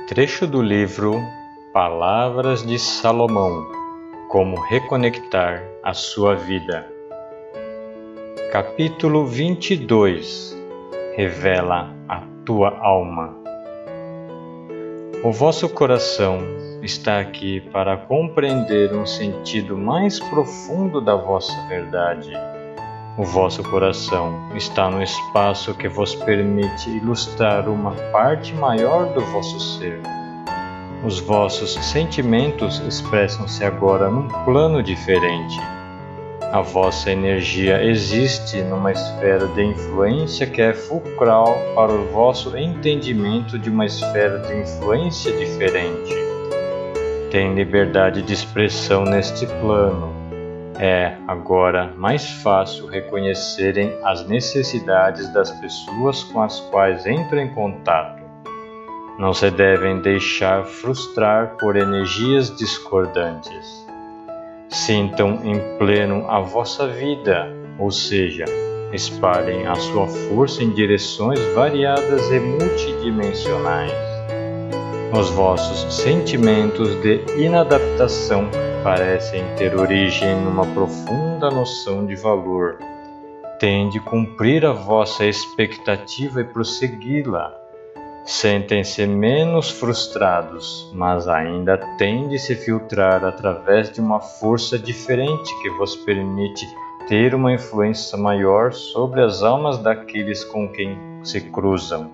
Trecho do livro Palavras de Salomão, Como Reconectar a Sua Vida. Capítulo 22. Revela a tua alma. O vosso coração está aqui para compreender um sentido mais profundo da vossa verdade. O vosso coração está no espaço que vos permite ilustrar uma parte maior do vosso ser. Os vossos sentimentos expressam-se agora num plano diferente. A vossa energia existe numa esfera de influência que é fulcral para o vosso entendimento de uma esfera de influência diferente. Tem liberdade de expressão neste plano. É agora mais fácil reconhecerem as necessidades das pessoas com as quais entram em contato. Não se devem deixar frustrar por energias discordantes. Sintam em pleno a vossa vida, ou seja, espalhem a sua força em direções variadas e multidimensionais. Os vossos sentimentos de inadaptação parecem ter origem numa profunda noção de valor. Tende cumprir a vossa expectativa e prossegui-la. Sentem-se menos frustrados, mas ainda tende se filtrar através de uma força diferente que vos permite ter uma influência maior sobre as almas daqueles com quem se cruzam.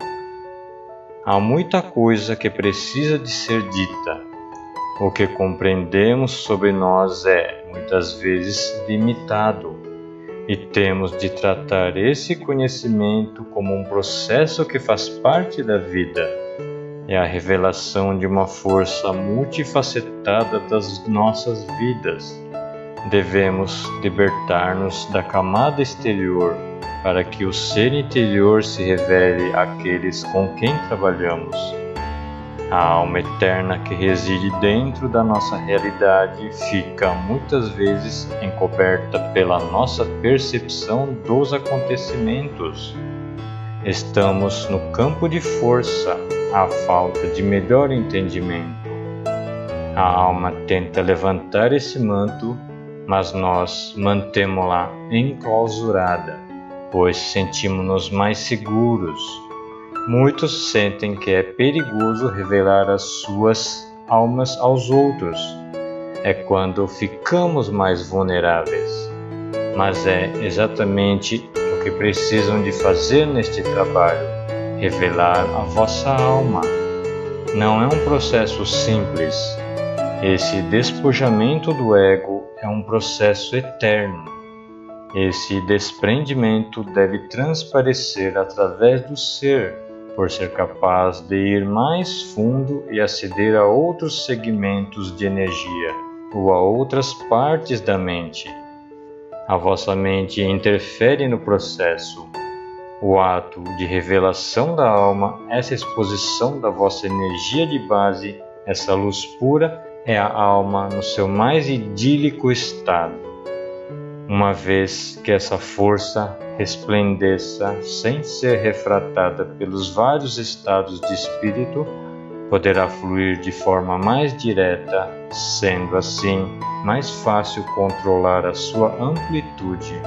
Há muita coisa que precisa de ser dita. O que compreendemos sobre nós é, muitas vezes, limitado, e temos de tratar esse conhecimento como um processo que faz parte da vida. É a revelação de uma força multifacetada das nossas vidas. Devemos libertar-nos da camada exterior para que o ser interior se revele àqueles com quem trabalhamos. A alma eterna que reside dentro da nossa realidade fica muitas vezes encoberta pela nossa percepção dos acontecimentos. Estamos no campo de força, à falta de melhor entendimento. A alma tenta levantar esse manto, mas nós mantemo-la enclausurada, pois sentimos-nos mais seguros. Muitos sentem que é perigoso revelar as suas almas aos outros. É quando ficamos mais vulneráveis. Mas é exatamente o que precisam de fazer neste trabalho: revelar a vossa alma. Não é um processo simples. Esse despojamento do ego é um processo eterno. Esse desprendimento deve transparecer através do ser, por ser capaz de ir mais fundo e aceder a outros segmentos de energia ou a outras partes da mente. A vossa mente interfere no processo. O ato de revelação da alma, essa exposição da vossa energia de base, essa luz pura, é a alma no seu mais idílico estado. Uma vez que essa força resplandeça sem ser refratada pelos vários estados de espírito, poderá fluir de forma mais direta, sendo assim mais fácil controlar a sua amplitude,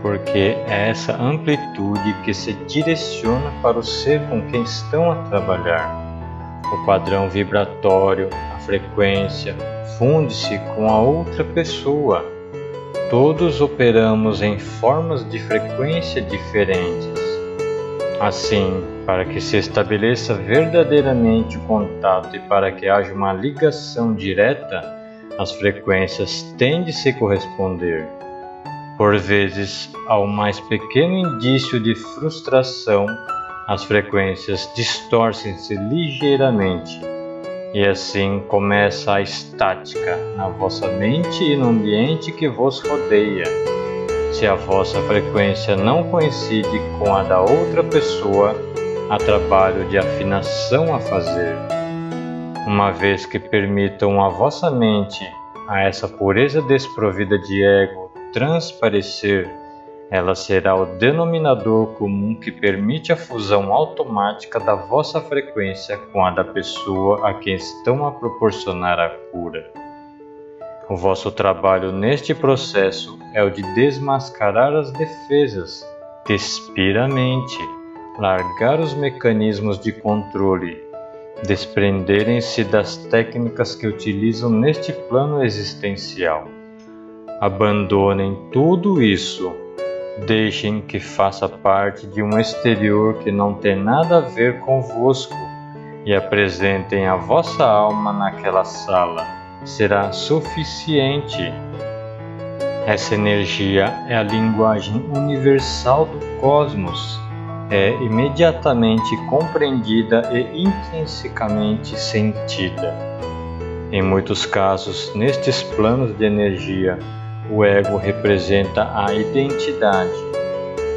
porque é essa amplitude que se direciona para o ser com quem estão a trabalhar. O padrão vibratório, a frequência, funde-se com a outra pessoa. Todos operamos em formas de frequência diferentes. Assim, para que se estabeleça verdadeiramente o contato e para que haja uma ligação direta, as frequências têm de se corresponder. Por vezes, ao mais pequeno indício de frustração, as frequências distorcem-se ligeiramente. E assim começa a estática na vossa mente e no ambiente que vos rodeia. Se a vossa frequência não coincide com a da outra pessoa, há trabalho de afinação a fazer. Uma vez que permitam a vossa mente, a essa pureza desprovida de ego, transparecer, Ela será o denominador comum que permite a fusão automática da vossa frequência com a da pessoa a quem estão a proporcionar a cura. O vosso trabalho neste processo é o de desmascarar as defesas, despir a mente, largar os mecanismos de controle, desprenderem-se das técnicas que utilizam neste plano existencial. Abandonem tudo isso. Deixem que faça parte de um exterior que não tem nada a ver convosco e apresentem a vossa alma naquela sala. Será suficiente. Essa energia é a linguagem universal do cosmos. É imediatamente compreendida e intrinsecamente sentida. Em muitos casos, nestes planos de energia, o ego representa a identidade.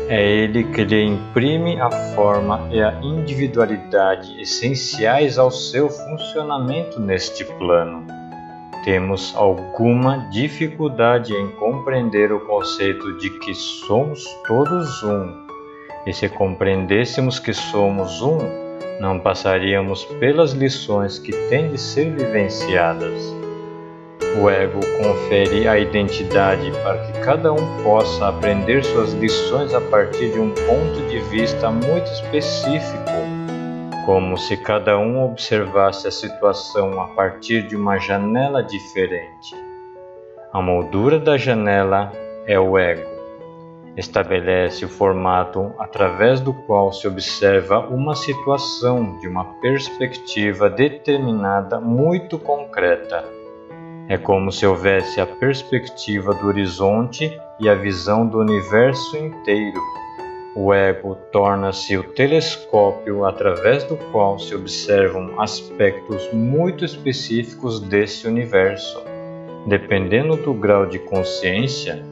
É ele que lhe imprime a forma e a individualidade essenciais ao seu funcionamento neste plano. Temos alguma dificuldade em compreender o conceito de que somos todos um. E se compreendêssemos que somos um, não passaríamos pelas lições que têm de ser vivenciadas. O ego confere a identidade para que cada um possa aprender suas lições a partir de um ponto de vista muito específico, como se cada um observasse a situação a partir de uma janela diferente. A moldura da janela é o ego. Estabelece o formato através do qual se observa uma situação de uma perspectiva determinada muito concreta. É como se houvesse a perspectiva do horizonte e a visão do universo inteiro. O ego torna-se o telescópio através do qual se observam aspectos muito específicos desse universo. Dependendo do grau de consciência,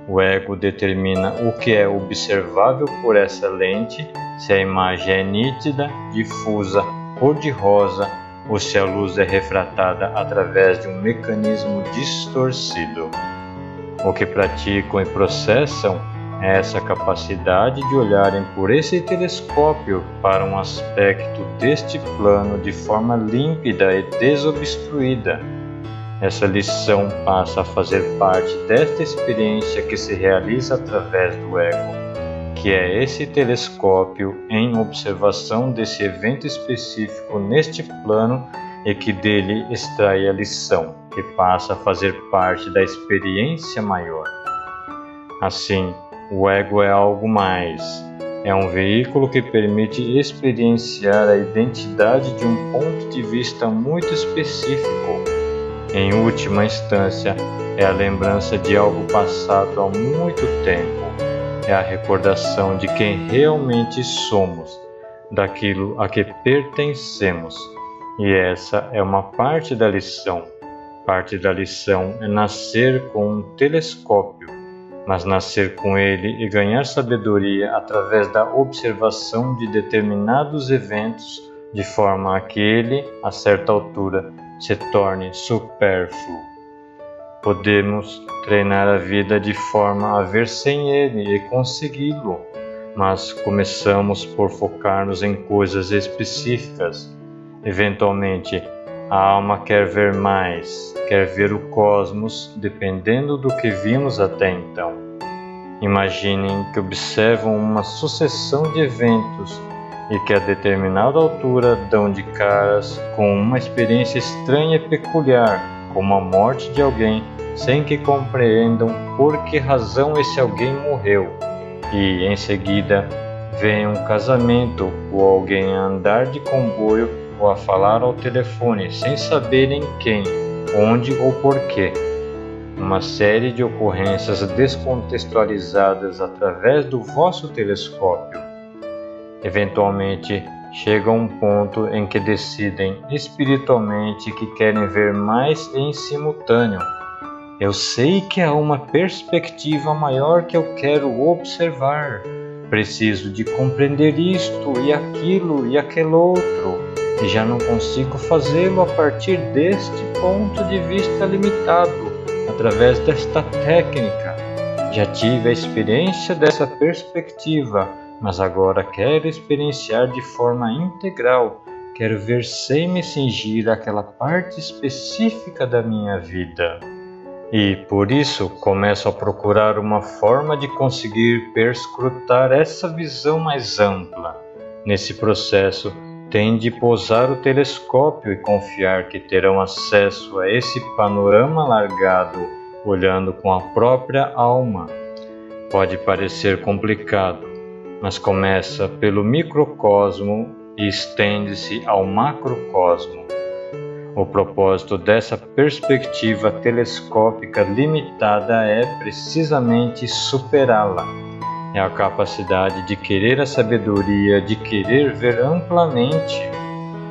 o ego determina o que é observável por essa lente, se a imagem é nítida, difusa, cor-de-rosa, ou se a luz é refratada através de um mecanismo distorcido. O que praticam e processam é essa capacidade de olharem por esse telescópio para um aspecto deste plano de forma límpida e desobstruída. Essa lição passa a fazer parte desta experiência que se realiza através do ego, que é esse telescópio em observação desse evento específico neste plano e que dele extrai a lição, que passa a fazer parte da experiência maior. Assim, o ego é algo mais. É um veículo que permite experienciar a identidade de um ponto de vista muito específico. Em última instância, é a lembrança de algo passado há muito tempo. É a recordação de quem realmente somos, daquilo a que pertencemos. E essa é uma parte da lição. Parte da lição é nascer com um telescópio, mas nascer com ele e ganhar sabedoria através da observação de determinados eventos, de forma a que ele, a certa altura, se torne supérfluo. Podemos treinar a vida de forma a ver sem ele e consegui-lo, mas começamos por focar-nos em coisas específicas. Eventualmente, a alma quer ver mais, quer ver o cosmos, dependendo do que vimos até então. Imaginem que observam uma sucessão de eventos e que a determinada altura dão de caras com uma experiência estranha e peculiar, como a morte de alguém, sem que compreendam por que razão esse alguém morreu, e em seguida vem um casamento ou alguém a andar de comboio ou a falar ao telefone sem saberem quem, onde ou porquê. Uma série de ocorrências descontextualizadas através do vosso telescópio. Eventualmente, chega a um ponto em que decidem espiritualmente que querem ver mais em simultâneo. Eu sei que há uma perspectiva maior que eu quero observar. Preciso de compreender isto e aquilo e aquele outro, e já não consigo fazê-lo a partir deste ponto de vista limitado, através desta técnica. Já tive a experiência dessa perspectiva, mas agora quero experienciar de forma integral. Quero ver sem me cingir àquela parte específica da minha vida. E, por isso, começo a procurar uma forma de conseguir perscrutar essa visão mais ampla. Nesse processo, tem de pousar o telescópio e confiar que terão acesso a esse panorama alargado, olhando com a própria alma. Pode parecer complicado, mas começa pelo microcosmo e estende-se ao macrocosmo. O propósito dessa perspectiva telescópica limitada é precisamente superá-la. É a capacidade de querer a sabedoria, de querer ver amplamente.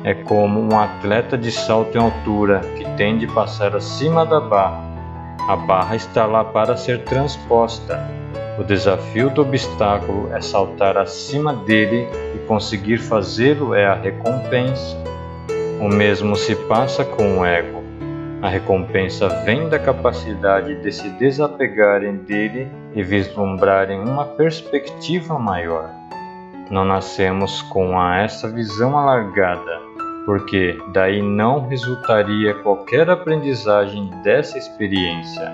É como um atleta de salto em altura que tem de passar acima da barra. A barra está lá para ser transposta. O desafio do obstáculo é saltar acima dele e conseguir fazê-lo é a recompensa. O mesmo se passa com o ego. A recompensa vem da capacidade de se desapegarem dele e vislumbrarem uma perspectiva maior. Não nascemos com essa visão alargada, porque daí não resultaria qualquer aprendizagem dessa experiência.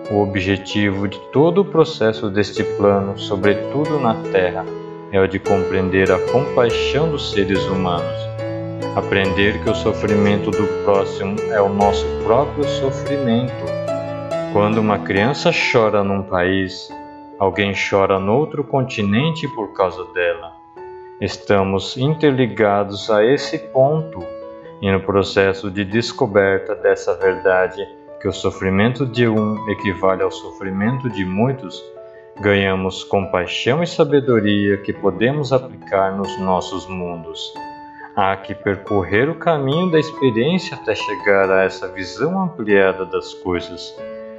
O objetivo de todo o processo deste plano, sobretudo na Terra, é o de compreender a compaixão dos seres humanos. Aprender que o sofrimento do próximo é o nosso próprio sofrimento. Quando uma criança chora num país, alguém chora no outro continente por causa dela. Estamos interligados a esse ponto, e no processo de descoberta dessa verdade, que o sofrimento de um equivale ao sofrimento de muitos, ganhamos compaixão e sabedoria que podemos aplicar nos nossos mundos. Há que percorrer o caminho da experiência até chegar a essa visão ampliada das coisas.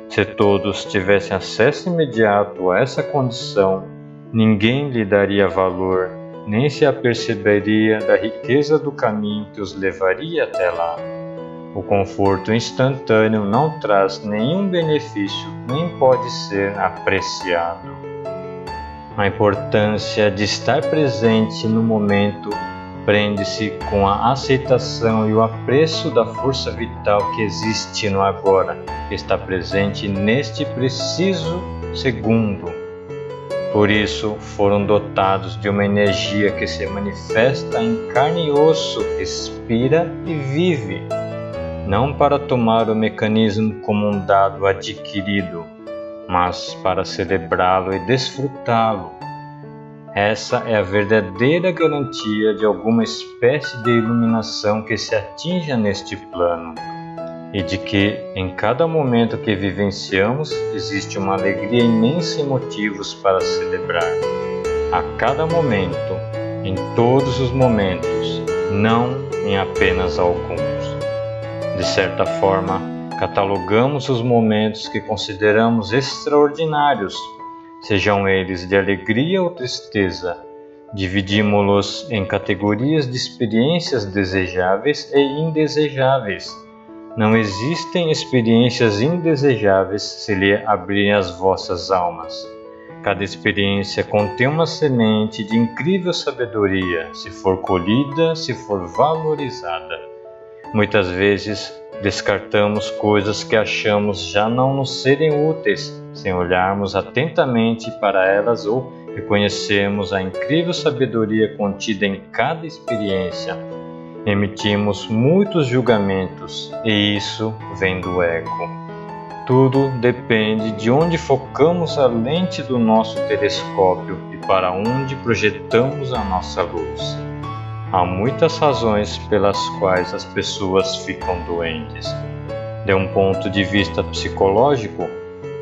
Se todos tivessem acesso imediato a essa condição, ninguém lhe daria valor, nem se aperceberia da riqueza do caminho que os levaria até lá. O conforto instantâneo não traz nenhum benefício, nem pode ser apreciado. A importância de estar presente no momento prende-se com a aceitação e o apreço da força vital que existe no agora, que está presente neste preciso segundo. Por isso, foram dotados de uma energia que se manifesta em carne e osso, respira e vive, não para tomar o mecanismo como um dado adquirido, mas para celebrá-lo e desfrutá-lo. Essa é a verdadeira garantia de alguma espécie de iluminação que se atinja neste plano, e de que, em cada momento que vivenciamos, existe uma alegria imensa e motivos para celebrar. A cada momento, em todos os momentos, não em apenas alguns. De certa forma, catalogamos os momentos que consideramos extraordinários, sejam eles de alegria ou tristeza. Dividimos-los em categorias de experiências desejáveis e indesejáveis. Não existem experiências indesejáveis se lhe abrirem as vossas almas. Cada experiência contém uma semente de incrível sabedoria, se for colhida, se for valorizada. Muitas vezes descartamos coisas que achamos já não nos serem úteis, sem olharmos atentamente para elas ou reconhecermos a incrível sabedoria contida em cada experiência. Emitimos muitos julgamentos, e isso vem do ego. Tudo depende de onde focamos a lente do nosso telescópio e para onde projetamos a nossa luz. Há muitas razões pelas quais as pessoas ficam doentes. De um ponto de vista psicológico,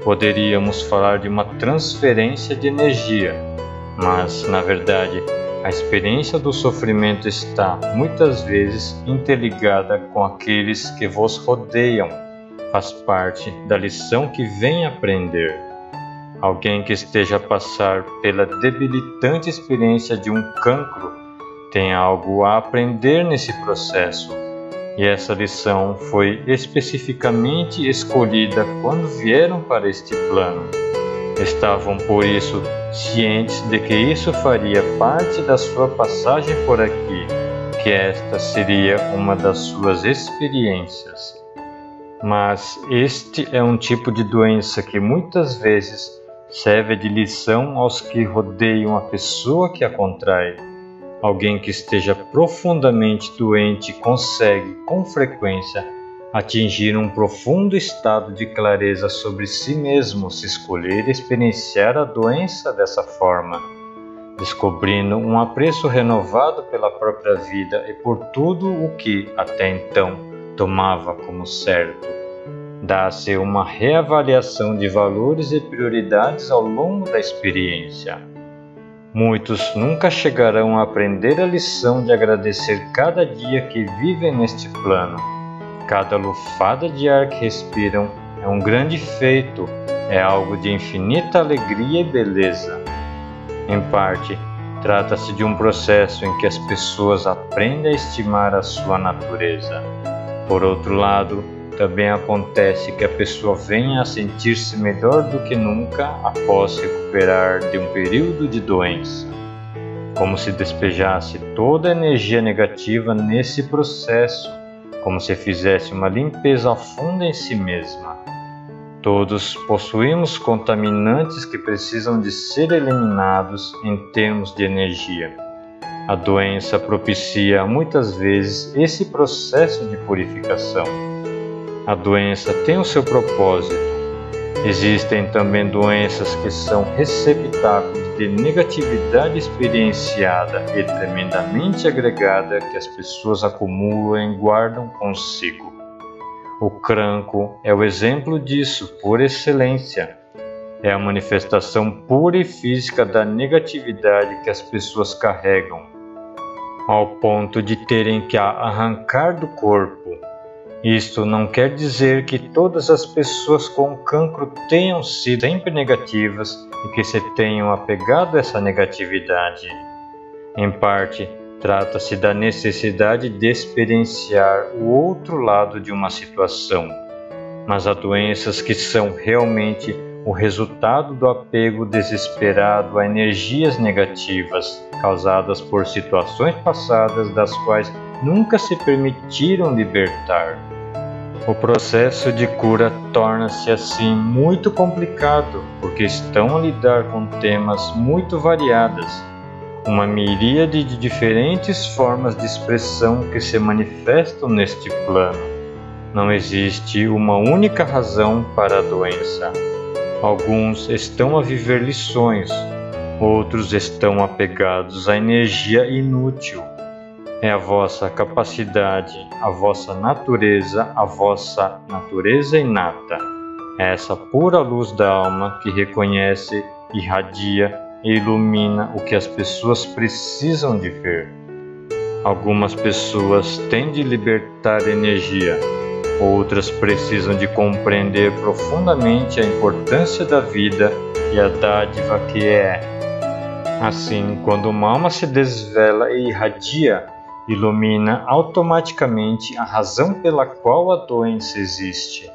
poderíamos falar de uma transferência de energia, mas, na verdade, a experiência do sofrimento está, muitas vezes, interligada com aqueles que vos rodeiam. Faz parte da lição que vem aprender. Alguém que esteja a passar pela debilitante experiência de um cancro tem algo a aprender nesse processo, e essa lição foi especificamente escolhida quando vieram para este plano. Estavam por isso cientes de que isso faria parte da sua passagem por aqui, que esta seria uma das suas experiências. Mas este é um tipo de doença que muitas vezes serve de lição aos que rodeiam a pessoa que a contrai. Alguém que esteja profundamente doente consegue, com frequência, atingir um profundo estado de clareza sobre si mesmo se escolher experienciar a doença dessa forma, descobrindo um apreço renovado pela própria vida e por tudo o que, até então, tomava como certo. Dá-se uma reavaliação de valores e prioridades ao longo da experiência. Muitos nunca chegarão a aprender a lição de agradecer cada dia que vivem neste plano. Cada lufada de ar que respiram é um grande feito, é algo de infinita alegria e beleza. Em parte, trata-se de um processo em que as pessoas aprendem a estimar a sua natureza. Por outro lado, também acontece que a pessoa venha a sentir-se melhor do que nunca após recuperar de um período de doença, como se despejasse toda a energia negativa nesse processo, como se fizesse uma limpeza funda em si mesma. Todos possuímos contaminantes que precisam de ser eliminados em termos de energia. A doença propicia muitas vezes esse processo de purificação. A doença tem o seu propósito. Existem também doenças que são receptáculos de negatividade experienciada e tremendamente agregada que as pessoas acumulam e guardam consigo. O cancro é o exemplo disso por excelência. É a manifestação pura e física da negatividade que as pessoas carregam, ao ponto de terem que a arrancar do corpo. Isto não quer dizer que todas as pessoas com cancro tenham sido sempre negativas e que se tenham apegado a essa negatividade. Em parte, trata-se da necessidade de experienciar o outro lado de uma situação, mas há doenças que são realmente o resultado do apego desesperado a energias negativas causadas por situações passadas das quais nunca se permitiram libertar. O processo de cura torna-se assim muito complicado porque estão a lidar com temas muito variadas, uma miríade de diferentes formas de expressão que se manifestam neste plano. Não existe uma única razão para a doença. Alguns estão a viver lições, outros estão apegados à energia inútil. É a vossa capacidade, a vossa natureza inata. É essa pura luz da alma que reconhece, irradia e ilumina o que as pessoas precisam de ver. Algumas pessoas têm de libertar energia, outras precisam de compreender profundamente a importância da vida e a dádiva que é. Assim, quando uma alma se desvela e irradia, ilumina automaticamente a razão pela qual a doença existe.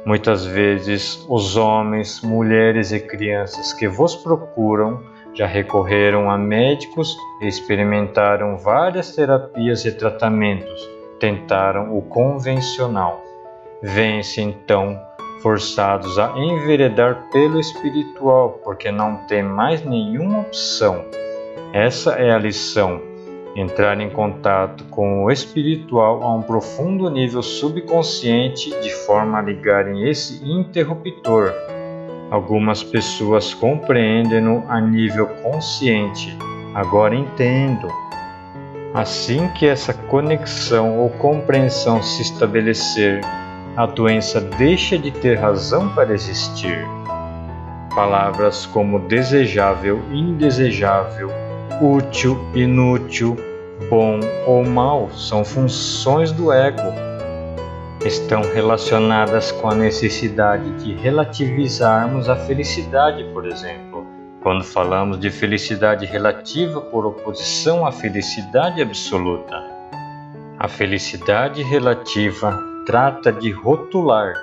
Muitas vezes, os homens, mulheres e crianças que vos procuram já recorreram a médicos e experimentaram várias terapias e tratamentos, tentaram o convencional. Vêm-se então forçados a enveredar pelo espiritual, porque não tem mais nenhuma opção. Essa é a lição. Entrar em contato com o espiritual a um profundo nível subconsciente de forma a ligarem esse interruptor. Algumas pessoas compreendem-no a nível consciente. Agora entendo. Assim que essa conexão ou compreensão se estabelecer, a doença deixa de ter razão para existir. Palavras como desejável, indesejável, útil, inútil, bom ou mal são funções do ego. Estão relacionadas com a necessidade de relativizarmos a felicidade, por exemplo, quando falamos de felicidade relativa por oposição à felicidade absoluta. A felicidade relativa trata de rotular.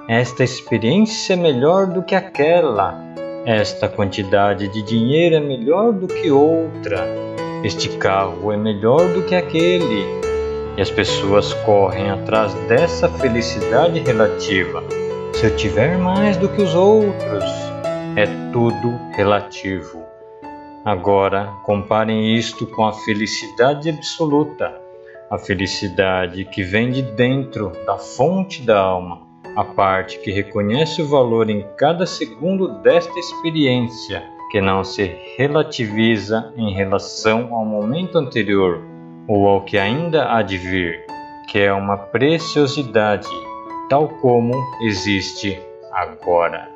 Esta experiência é melhor do que aquela. Esta quantidade de dinheiro é melhor do que outra. Este carro é melhor do que aquele. E as pessoas correm atrás dessa felicidade relativa. Se eu tiver mais do que os outros, é tudo relativo. Agora, comparem isto com a felicidade absoluta, a felicidade que vem de dentro da fonte da alma, a parte que reconhece o valor em cada segundo desta experiência, que não se relativiza em relação ao momento anterior ou ao que ainda há de vir, que é uma preciosidade, tal como existe agora.